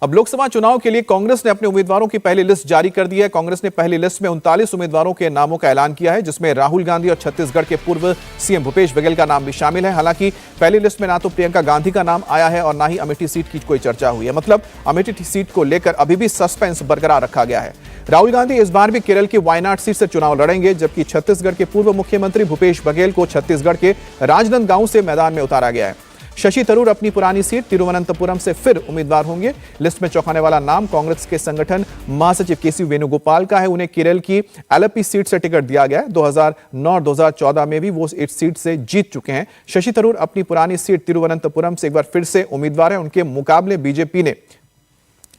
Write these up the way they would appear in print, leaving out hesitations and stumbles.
अब लोकसभा चुनाव के लिए कांग्रेस ने अपने उम्मीदवारों की पहली लिस्ट जारी कर दी है। कांग्रेस ने पहली लिस्ट में 39 उम्मीदवारों के नामों का ऐलान किया है, जिसमें राहुल गांधी और छत्तीसगढ़ के पूर्व सीएम भूपेश बघेल का नाम भी शामिल है। हालांकि पहली लिस्ट में ना तो प्रियंका गांधी का नाम आया है और ना ही अमेठी सीट की कोई चर्चा हुई है। मतलब अमेठी सीट को लेकर अभी भी सस्पेंस बरकरार रखा गया है। राहुल गांधी इस बार भी केरल की वायनाड सीट से चुनाव लड़ेंगे, जबकि छत्तीसगढ़ के पूर्व मुख्यमंत्री भूपेश बघेल को छत्तीसगढ़ के राजनांदगांव से मैदान में उतारा गया है। शशि थरूर अपनी पुरानी सीट तिरुवनंतपुरम से फिर उम्मीदवार होंगे। लिस्ट में चौंकाने वाला नाम कांग्रेस के संगठन महासचिव केसी वेणुगोपाल का है। उन्हें केरल की एलपी सीट से टिकट दिया गया है। 2009 और 2014 में भी वो इस सीट से जीत चुके हैं। शशि थरूर अपनी पुरानी सीट तिरुवनंतपुरम से एक बार फिर से उम्मीदवार है। उनके मुकाबले बीजेपी ने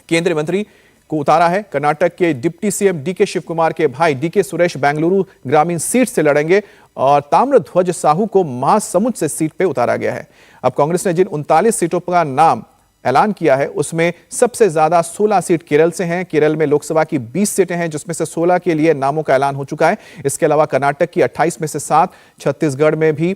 केंद्रीय मंत्री को उतारा है। कर्नाटक के डिप्टी सीएम डीके शिवकुमार के भाई डीके सुरेश बेंगलुरु ग्रामीण सीट से लड़ेंगे और ताम्रध्वज साहू को महासमुंद से सीट पे उतारा गया है। अब कांग्रेस ने जिन 39 सीटों का नाम ऐलान किया है, उसमें सबसे ज्यादा 16 सीट केरल से हैं। केरल में लोकसभा की 20 सीटें हैं, जिसमें से 16 के लिए नामों का ऐलान हो चुका है। इसके अलावा कर्नाटक की 28 में से 7, छत्तीसगढ़ में भी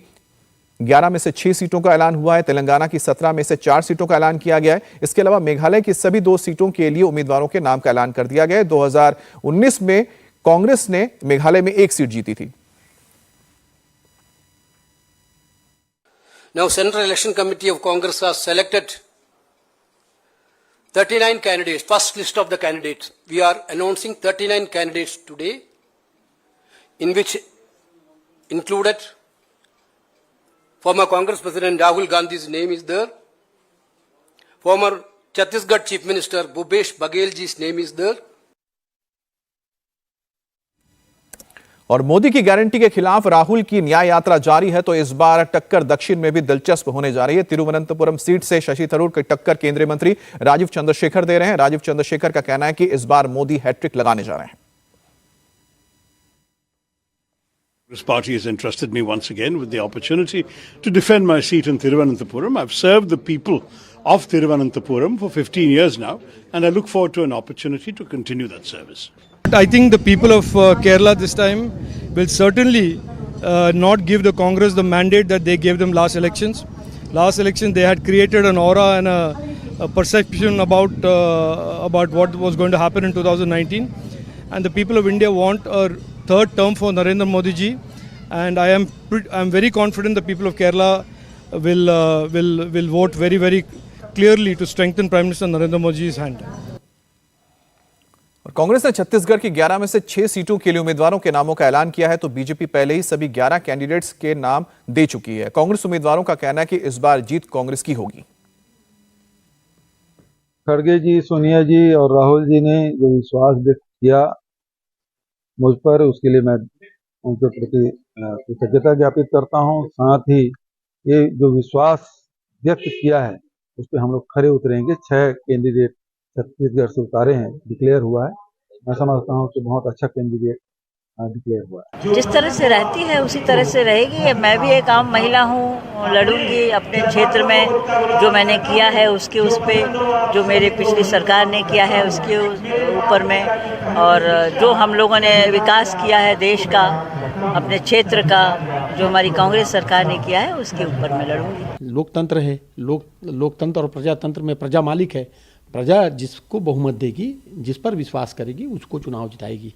11 में से 6 सीटों का ऐलान हुआ है। तेलंगाना की 17 में से 4 सीटों का ऐलान किया गया है। इसके अलावा मेघालय की सभी 2 सीटों के लिए उम्मीदवारों के नाम का ऐलान कर दिया गया है। 2019 में कांग्रेस ने मेघालय में 1 सीट जीती थी। Now, Central Election Committee of Congress has selected 39 candidates, first list of the candidates. We are announcing 39 candidates today, in which included former Congress President Rahul Gandhi's name is there, former Chhattisgarh Chief Minister Bhupesh Baghel ji's name is there. और मोदी की guarantee के खिलाफ राहुल की न्याय यात्रा जारी है, तो इस बार टक्कर दक्षिण में भी दिलचस्प होने जा रही है। तिरुवनंतपुरम सीट से शशि थरूर की टक्कर केंद्रीय मंत्री राजीव चंद्रशेखर दे रहे हैं। राजीव चंद्रशेखर का कहना है कि इस बार मोदी हैट्रिक लगाने जा रहे हैं। This party has entrusted me once again with the opportunity to defend my seat in Thiruvananthapuram. I've served the people of Thiruvananthapuram for 15 years now, and I look forward to an opportunity to continue that service. I think the people of Kerala this time will certainly not give the Congress the mandate that they gave them last elections. Last election they had created an aura and a perception about what was going to happen in 2019, and the people of India want a third term for Narendra Modi ji, and I am very confident the people of Kerala will vote very clearly to strengthen Prime Minister Narendra Modi ji's hand. और कांग्रेस ने छत्तीसगढ़ की 11 में से 6 सीटों के लिए उम्मीदवारों के नामों का ऐलान किया है, तो बीजेपी पहले ही सभी 11 कैंडिडेट्स के नाम दे चुकी है। कांग्रेस उम्मीदवारों का कहना है कि इस बार जीत कांग्रेस की होगी। खड़गे जी, सोनिया जी और राहुल जी ने जो विश्वास व्यक्त किया मुझ पर, उसके लिए मैं उनके प्रति कृतज्ञता ज्ञापित करता हूं। साथ ही ये जो विश्वास व्यक्त किया है उस पर हम लोग खरे उतरेंगे। 6 कैंडिडेट छत्तीसगढ़ से उतारे हैं, डिक्लेयर हुआ है। मैं समझता हूँ कि बहुत अच्छा कैंडिडेट डिक्लेयर हुआ है। जिस तरह से रहती है उसी तरह से रहेगी। मैं भी एक आम महिला हूँ, लड़ूंगी अपने क्षेत्र में जो मैंने किया है उसके उस पर, जो मेरे पिछली सरकार ने किया है उसके ऊपर में, और जो हम लोगों ने विकास किया है देश का, अपने क्षेत्र का, जो हमारी कांग्रेस सरकार ने किया है उसके ऊपर मैं लड़ूंगी। लोकतंत्र है, लोकतंत्र और प्रजातंत्र में प्रजा मालिक है। प्रजा जिसको बहुमत देगी, जिस पर विश्वास करेगी, उसको चुनाव जिताएगी।